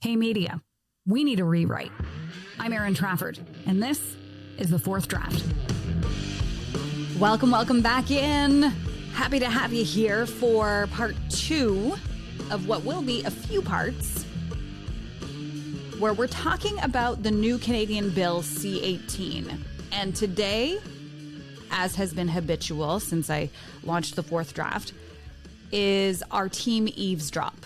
Hey media, we need a rewrite. I'm Erin Trafford, and this is The Fourth Draft. Welcome back in. Happy to have you here for part 2 of what will be a few parts, where we're talking about the new Canadian bill C-18. And today, as has been habitual since I launched The Fourth Draft, is our team Eavesdrop.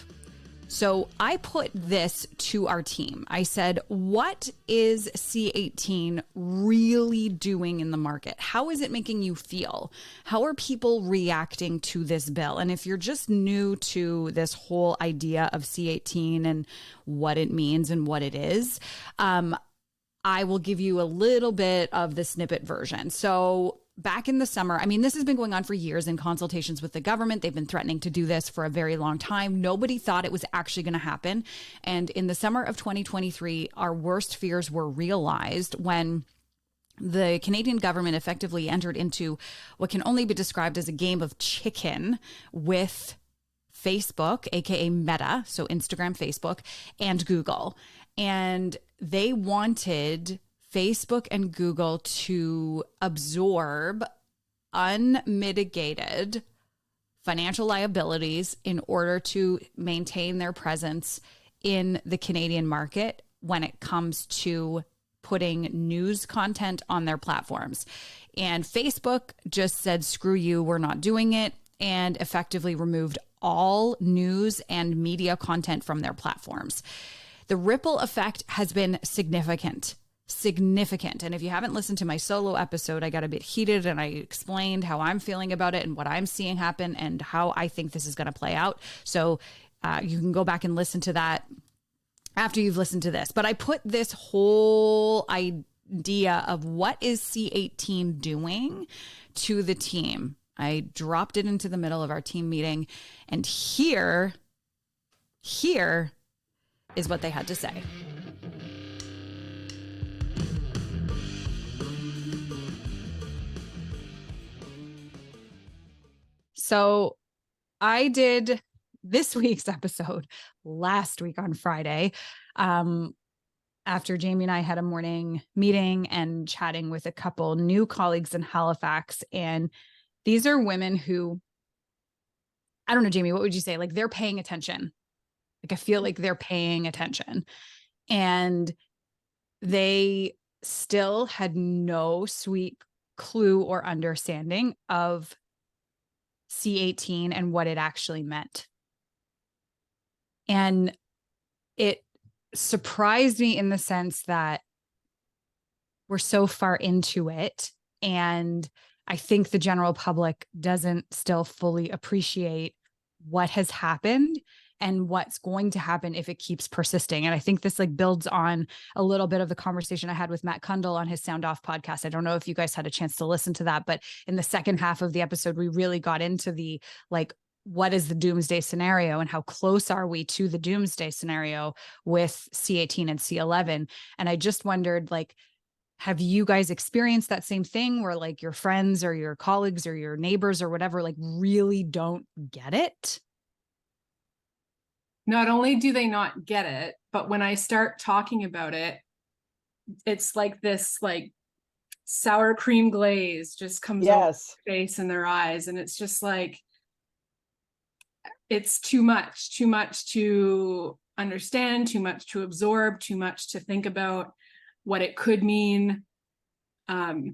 So I put this to our team. I said, what is C-18 really doing in the market? How is it making you feel? How are people reacting to this bill? And if you're just new to this whole idea of C-18 and what it means and what it is, I will give you a little bit of the snippet version. So back in the summer, I mean, this has been going on for years in consultations with the government. They've been threatening to do this for a very long time. Nobody thought it was actually going to happen. And in the summer of 2023, our worst fears were realized when the Canadian government effectively entered into what can only be described as a game of chicken with Facebook, aka Meta, so Instagram, Facebook, and Google. And they wanted Facebook and Google to absorb unmitigated financial liabilities in order to maintain their presence in the Canadian market when it comes to putting news content on their platforms. And Facebook just said, screw you, we're not doing it, and effectively removed all news and media content from their platforms. The ripple effect has been significant. And if you haven't listened to my solo episode, I got a bit heated and I explained how I'm feeling about it and what I'm seeing happen and how I think this is going to play out. So you can go back and listen to that after you've listened to this. But I put this whole idea of what is C-18 doing to the team. I dropped it into the middle of our team meeting, and here is what they had to say. So I did this week's episode last week on Friday, after Jamie and I had a morning meeting and chatting with a couple new colleagues in Halifax. And these are women who, I don't know, Jamie, what would you say? Like, they're paying attention. Like, I feel like they're paying attention. And they still had no sweet clue or understanding of C-18 and what it actually meant. And it surprised me in the sense that we're so far into it, and I think the general public doesn't still fully appreciate what has happened and what's going to happen if it keeps persisting. And I think this builds on a little bit of the conversation I had with Matt Kundle on his Sound Off podcast. I don't know if you guys had a chance to listen to that, but in the second half of the episode, we really got into the, what is the doomsday scenario and how close are we to the doomsday scenario with C-18 and C-11? And I just wondered, have you guys experienced that same thing where your friends or your colleagues or your neighbors or whatever, really don't get it? Not only do they not get it, but when I start talking about it, it's this sour cream glaze just comes over their face and their eyes. And it's just it's too much to understand, too much to absorb, too much to think about what it could mean. I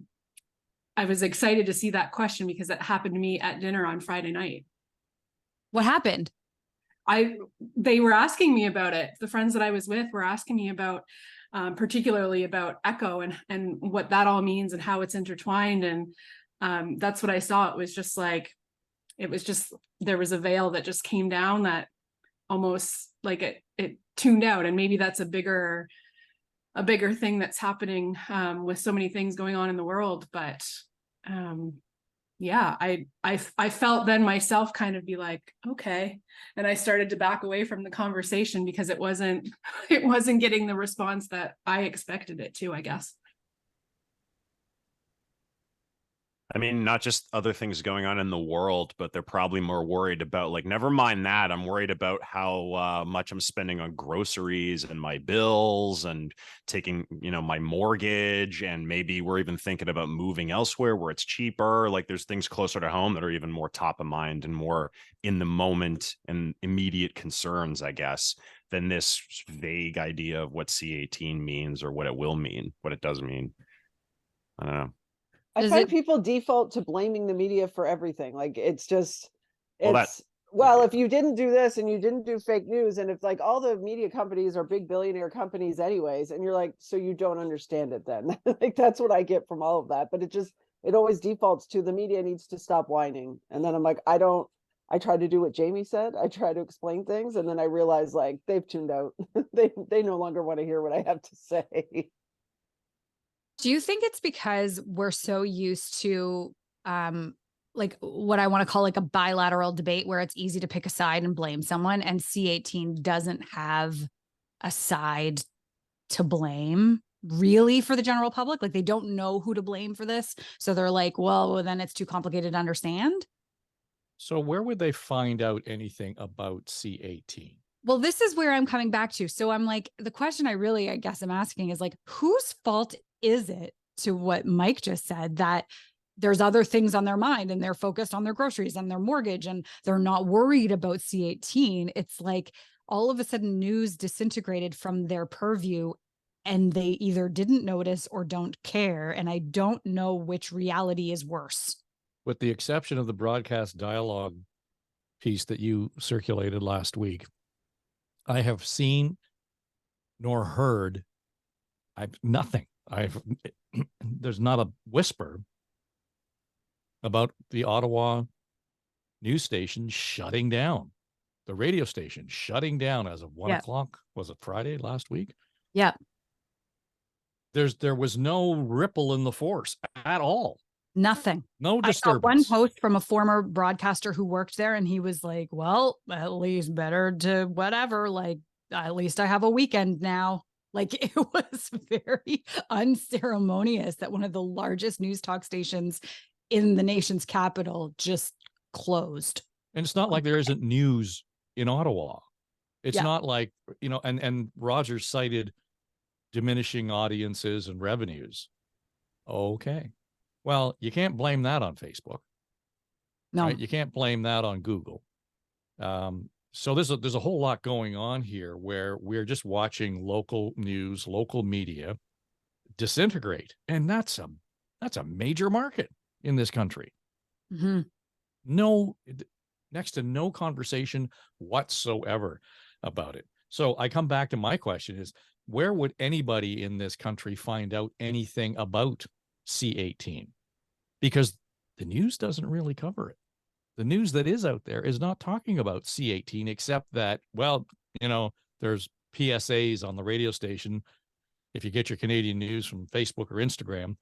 was excited to see that question because that happened to me at dinner on Friday night. What happened? They were asking me about it. The friends that I was with were asking me about, particularly about ECHO and what that all means and how it's intertwined. And that's what I saw. It was just there was a veil that just came down that almost it tuned out. And maybe that's a bigger thing that's happening with so many things going on in the world. But yeah, I felt then myself kind of be okay. And I started to back away from the conversation because it wasn't getting the response that I expected it to, I guess. I mean, not just other things going on in the world, but they're probably more worried about, like, never mind that. I'm worried about how much I'm spending on groceries and my bills and taking, my mortgage. And maybe we're even thinking about moving elsewhere where it's cheaper. Like, there's things closer to home that are even more top of mind and more in the moment and immediate concerns, I guess, than this vague idea of what C-18 means or what it will mean, what it does mean. I don't know. I Does find it? people default to blaming the media for everything. Like it's just, Well, that it's, well, if you didn't do this and you didn't do fake news, and it's like all the media companies are big billionaire companies anyways, and you're like, so you don't understand it then. Like that's what I get from all of that. But it always defaults to the media needs to stop whining. And then I'm like, I try to do what Jamie said. I try to explain things, and then I realize like they've tuned out. They no longer want to hear what I have to say. Do you think it's because we're so used to like what I want to call like a bilateral debate where it's easy to pick a side and blame someone, and C-18 doesn't have a side to blame really for the general public? Like they don't know who to blame for this. So they're like, well, then it's too complicated to understand. So where would they find out anything about C-18? Well, this is where I'm coming back to. So I'm like, the question I guess I'm asking is like, whose fault is it, to what Mike just said, that there's other things on their mind and they're focused on their groceries and their mortgage and they're not worried about C-18? It's like all of a sudden news disintegrated from their purview and they either didn't notice or don't care. And I don't know which reality is worse. With the exception of the broadcast dialogue piece that you circulated last week, I have seen nor heard nothing. There's not a whisper about the Ottawa news station shutting down, the radio station shutting down as of 1 o'clock. Was it Friday last week? Yeah. There was no ripple in the force at all. Nothing. No I saw one disturbance. post from a former broadcaster who worked there, and he was like, well, at least better to whatever. Like, at least I have a weekend now. Like, it was very unceremonious that one of the largest news talk stations in the nation's capital just closed. And it's not like there isn't news in Ottawa. It's not like, and Rogers cited diminishing audiences and revenues. Okay. Well, you can't blame that on Facebook. No. Right? You can't blame that on Google. So there's a whole lot going on here where we're just watching local news, local media disintegrate. And that's a major market in this country. Mm-hmm. Next to no conversation whatsoever about it. So I come back to my question is, where would anybody in this country find out anything about C-18? Because the news doesn't really cover it. The news that is out there is not talking about C-18, except that, well, there's PSAs on the radio station. If you get your Canadian news from Facebook or Instagram,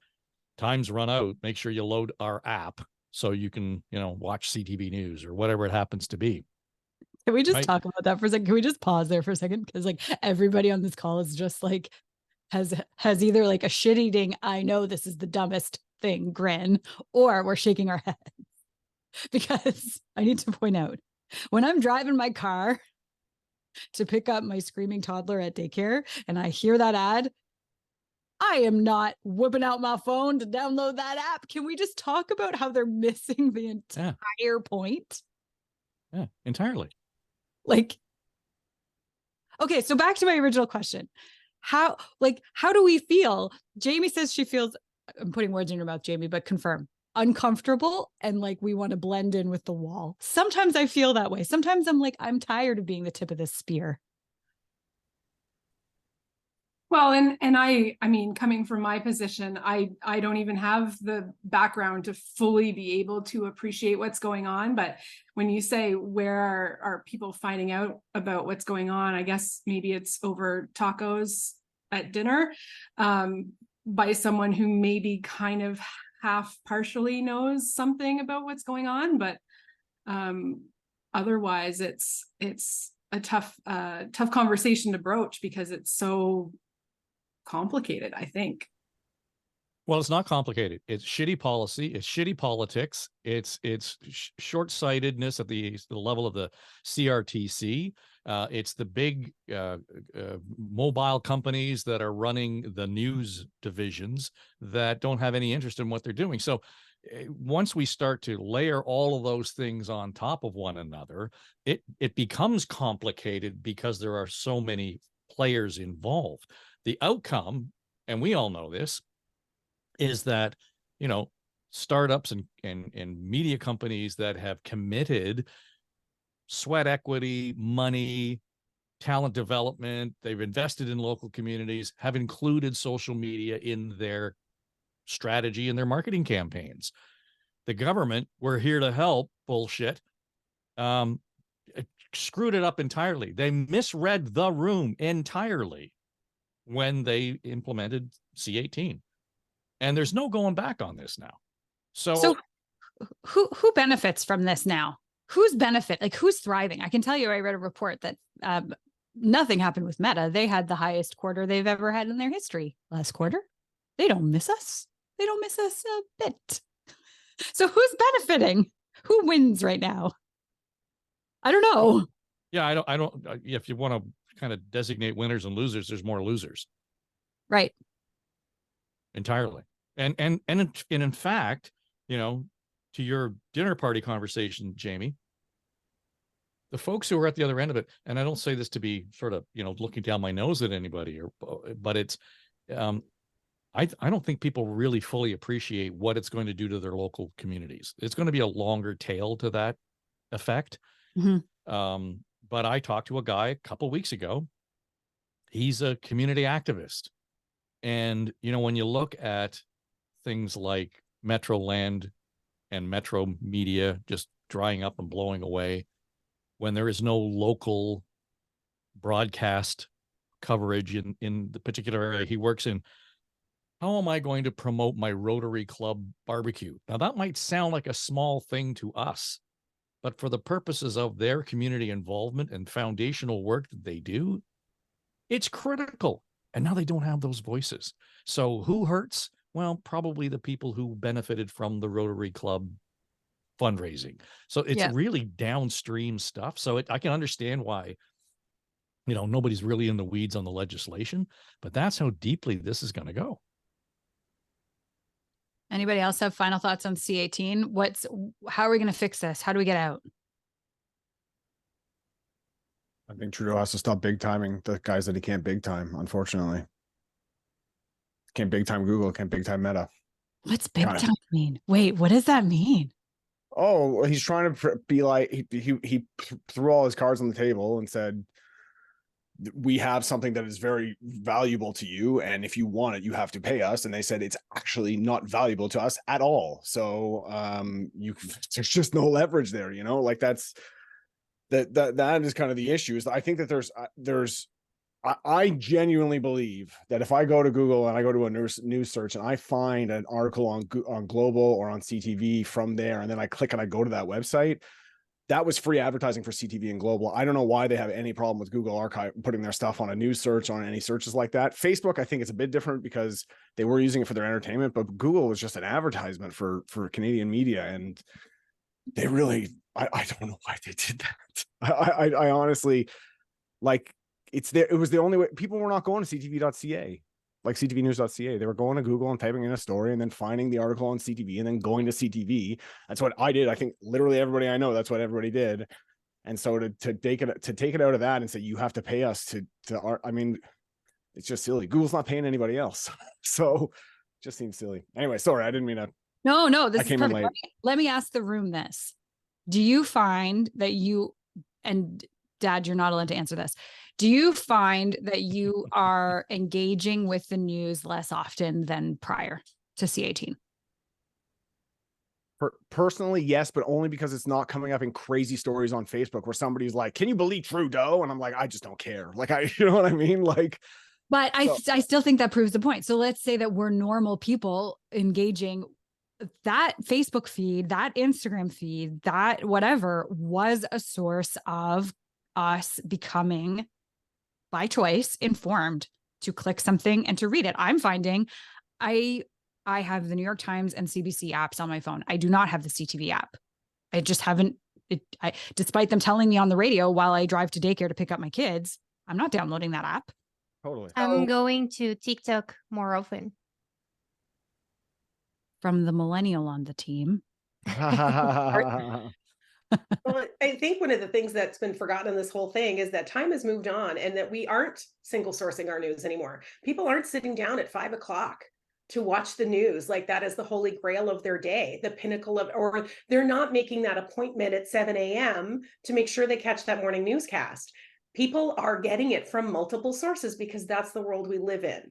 time's run out. Make sure you load our app so you can, watch CTV News or whatever it happens to be. Can we just talk about that for a second? Can we just pause there for a second? Because like everybody on this call is just like has either like a shit-eating, I know this is the dumbest thing grin, or we're shaking our heads. Because I need to point out, when I'm driving my car to pick up my screaming toddler at daycare and I hear that ad, I am not whipping out my phone to download that app. Can we just talk about how they're missing the entire point? Yeah, entirely. Like, okay, so back to my original question. How do we feel? Jamie says she feels, I'm putting words in your mouth, Jamie, but confirm, uncomfortable and like we want to blend in with the wall. Sometimes I feel that way. Sometimes I'm like, I'm tired of being the tip of this spear. Well, and I mean, coming from my position, I don't even have the background to fully be able to appreciate what's going on. But when you say where are people finding out about what's going on, I guess maybe it's over tacos at dinner by someone who maybe kind of half partially knows something about what's going on. But otherwise, it's a tough conversation to broach because it's so complicated, I think. Well, it's not complicated. It's shitty policy. It's shitty politics. It's short-sightedness at the level of the CRTC. It's the big mobile companies that are running the news divisions that don't have any interest in what they're doing. So once we start to layer all of those things on top of one another, it becomes complicated because there are so many players involved. The outcome, and we all know this, is that, you know, startups and media companies that have committed sweat equity, money, talent development, they've invested in local communities, have included social media in their strategy and their marketing campaigns. The government, we're here to help bullshit, screwed it up entirely. They misread the room entirely when they implemented C-18. And there's no going back on this now. So who benefits from this now? Who's benefit? Like, who's thriving? I can tell you, I read a report that nothing happened with Meta. They had the highest quarter they've ever had in their history last quarter. They don't miss us. They don't miss us a bit. So who's benefiting? Who wins right now? I don't know. Yeah, I don't. If you want to kind of designate winners and losers, there's more losers. Right. Entirely. And in fact, you know, to your dinner party conversation, Jamie, the folks who are at the other end of it, and I don't say this to be sort of, you know, looking down my nose at anybody, but it's, I don't think people really fully appreciate what it's going to do to their local communities. It's going to be a longer tail to that effect. Mm-hmm. But I talked to a guy a couple weeks ago. He's a community activist. And, you know, when you look at things like Metro Land and Metro Media just drying up and blowing away, when there is no local broadcast coverage in the particular area he works in, how am I going to promote my Rotary Club barbecue? Now, that might sound like a small thing to us, but for the purposes of their community involvement and foundational work that they do, it's critical. And now they don't have those voices. So who hurts? Well, probably the people who benefited from the Rotary Club fundraising. So it's really downstream stuff. So I can understand why, you know, nobody's really in the weeds on the legislation, but that's how deeply this is going to go. Anybody else have final thoughts on C-18? How are we going to fix this? How do we get out? I think Trudeau has to stop big timing the guys that he can't big time, unfortunately. Can't big time Google, can't big time Meta. What's big time mean? Wait, what does that mean? Oh, he's trying to be like, he threw all his cards on the table and said, we have something that is very valuable to you, and if you want it, you have to pay us. And they said it's actually not valuable to us at all. So there's just no leverage there, you know, like that is kind of the issue. Is I think that I genuinely believe that if I go to Google and I go to a news search and I find an article on Global or on CTV from there, and then I click and I go to that website, that was free advertising for CTV and Global. I don't know why they have any problem with Google Archive putting their stuff on a news search, on any searches like that. Facebook, I think it's a bit different because they were using it for their entertainment, but Google was just an advertisement for Canadian media. And they really, I don't know why they did that. I honestly, like, it was the only way. People were not going to ctv.ca, like ctvnews.ca. They were going to Google and typing in a story and then finding the article on CTV and then going to CTV. That's what I did. I think literally everybody I know, that's what everybody did. And so to take it out of that and say, you have to pay us I mean, it's just silly. Google's not paying anybody else. So it just seems silly. Anyway, sorry, I didn't mean to. No, this is came in perfect. late. Let me ask the room this. Do you find that and Dad, you're not allowed to answer this. Do you find that you are engaging with the news less often than prior to C-18? Personally, yes, but only because it's not coming up in crazy stories on Facebook where somebody's like, can you believe Trudeau? And I'm like, I just don't care. Like, you know what I mean? Like, but I still think that proves the point. So let's say that we're normal people engaging. That Facebook feed, that Instagram feed, that whatever was a source of us becoming, by choice, informed to click something and to read it. I'm finding I I have the New York Times and CBC apps on my phone. I do not have the CTV app. I just haven't, despite them telling me on the radio while I drive to daycare to pick up my kids, I'm not downloading that app. Totally. I'm going to TikTok more often. From the millennial on the team. Well, I think one of the things that's been forgotten in this whole thing is that time has moved on and that we aren't single sourcing our news anymore. People aren't sitting down at 5 o'clock to watch the news like that is the holy grail of their day, the pinnacle of, or they're not making that appointment at 7 a.m. to make sure they catch that morning newscast. People are getting it from multiple sources because that's the world we live in,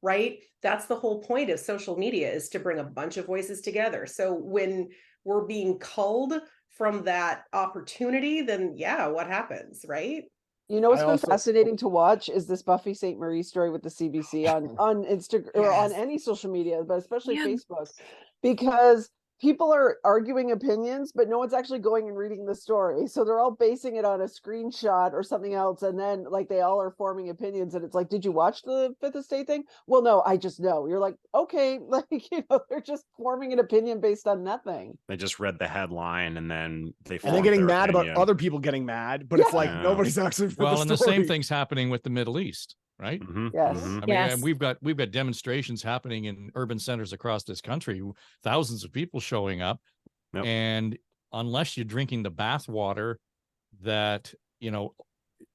right? That's the whole point of social media, is to bring a bunch of voices together. So when we're being culled from that opportunity, then yeah, what happens, right? You know what's I been also- fascinating to watch is this Buffy St. Marie story with the CBC on Instagram or on any social media, but especially Facebook, because people are arguing opinions, but no one's actually going and reading the story. So they're all basing it on a screenshot or something else. And then like they all are forming opinions. And it's like, did you watch the Fifth Estate thing? Well, no, I just know. You're like, okay, like, they're just forming an opinion based on nothing. They just read the headline and then they And they're getting mad about other people getting mad, but it's like Yeah. nobody's actually for Well, the and the story. same thing's happening with the Middle East, right? Yes. I mean, Yes. and we've got demonstrations happening in urban centers across this country, thousands of people showing up. Yep. And unless you're drinking the bathwater that,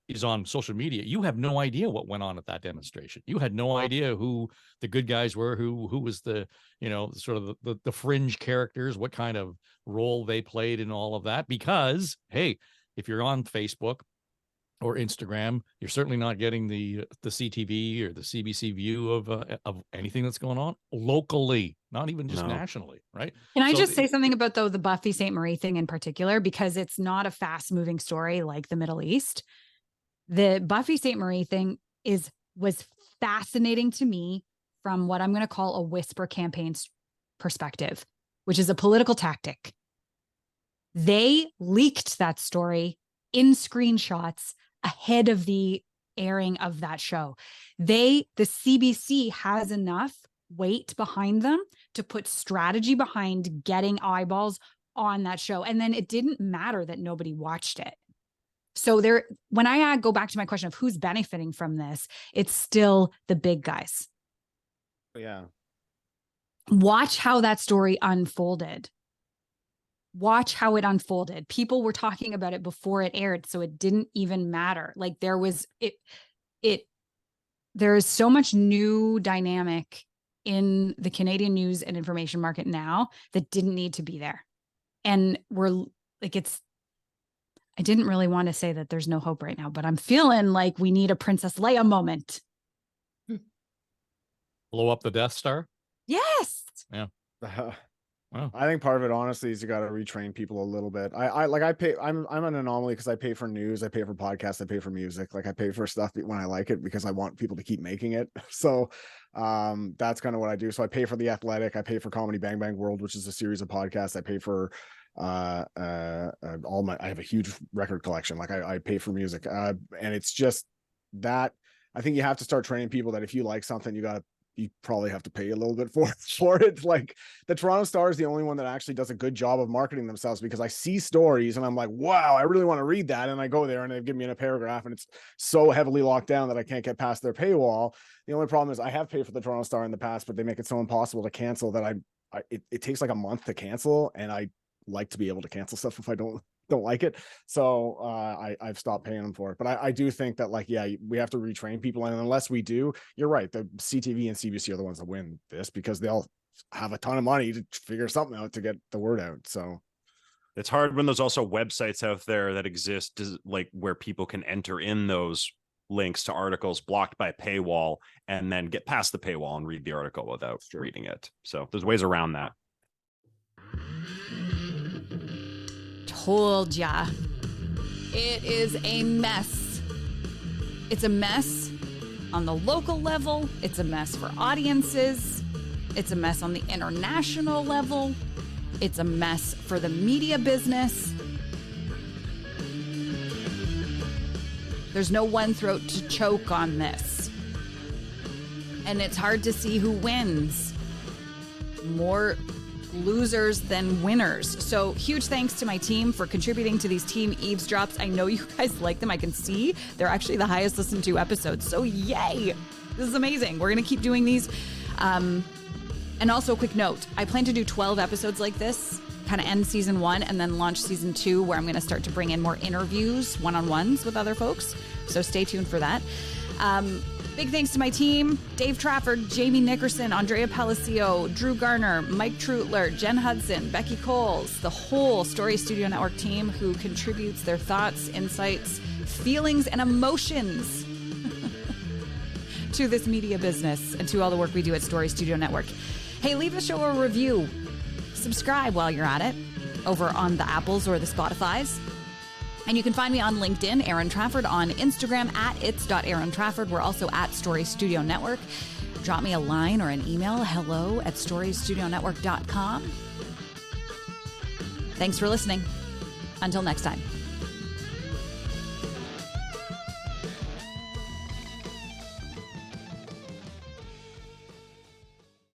is on social media, you have no idea what went on at that demonstration. You had no idea who the good guys were, who was the, sort of the fringe characters, what kind of role they played in all of that. Because, hey, if you're on Facebook or Instagram, you're certainly not getting the CTV or the CBC view of anything that's going on locally, not even just nationally, right? Can I So just say something about the Buffy St. Marie thing in particular, because it's not a fast moving story like the Middle East. The Buffy St. Marie thing was fascinating to me from what I'm going to call a whisper campaign's perspective, which is a political tactic. They leaked that story in screenshots ahead of the airing of that show. The CBC has enough weight behind them to put strategy behind getting eyeballs on that show. And then it didn't matter that nobody watched it. So when I go back to my question of who's benefiting from this, it's still the big guys. Yeah. Watch how that story unfolded. Watch how it unfolded. People were talking about it before it aired, so it didn't even matter. Like there is so much new dynamic in the Canadian news and information market now that didn't need to be there. And I didn't really want to say that there's no hope right now, but I'm feeling like we need a Princess Leia moment. Blow up the Death Star. Yes. Yeah. Wow. I think part of it, honestly, is you got to retrain people a little bit. I pay. I'm an anomaly because I pay for news, I pay for podcasts, I pay for music. Like I pay for stuff when I like it because I want people to keep making it. So, that's kind of what I do. So I pay for The Athletic, I pay for Comedy Bang Bang World, which is a series of podcasts. I pay for I have a huge record collection. Like I pay for music, and it's just that I think you have to start training people that if you like something, you probably have to pay a little bit for it. Like the Toronto Star is the only one that actually does a good job of marketing themselves, because I see stories and I'm like, wow, I really want to read that. And I go there and they give me in a paragraph and it's so heavily locked down that I can't get past their paywall. The only problem is I have paid for the Toronto Star in the past, but they make it so impossible to cancel that it takes like a month to cancel. And I like to be able to cancel stuff if I don't like it. So I've stopped paying them for it. But I do think that we have to retrain people. And unless we do, you're right. The CTV and CBC are the ones that win this because they'll have a ton of money to figure something out to get the word out. So it's hard when there's also websites out there that exist like where people can enter in those links to articles blocked by paywall and then get past the paywall and read the article without reading it. So there's ways around that. Told ya. It is a mess. It's a mess on the local level. It's a mess for audiences. It's a mess on the international level. It's a mess for the media business. There's no one throat to choke on this. And it's hard to see who wins. more losers than winners. So huge thanks to my team for contributing to these team eavesdrops. I know you guys like them. I can see they're actually the highest listened to episodes. So yay. This is amazing. We're going to keep doing these. And also a quick note, I plan to do 12 episodes like this, kind of end season 1 and then launch season 2, where I'm going to start to bring in more interviews, one-on-ones with other folks. So stay tuned for that. Big thanks to my team, Dave Trafford, Jamie Nickerson, Andrea Palacio, Drew Garner, Mike Trutler, Jen Hudson, Becky Coles, the whole Story Studio Network team who contributes their thoughts, insights, feelings, and emotions to this media business and to all the work we do at Story Studio Network. Hey, leave the show a review. Subscribe while you're at it over on the Apples or the Spotifys. And you can find me on LinkedIn, Erin Trafford, on Instagram at its.erintrafford. We're also at Story Studio Network. Drop me a line or an email, hello@storystudionetwork.com. Thanks for listening. Until next time.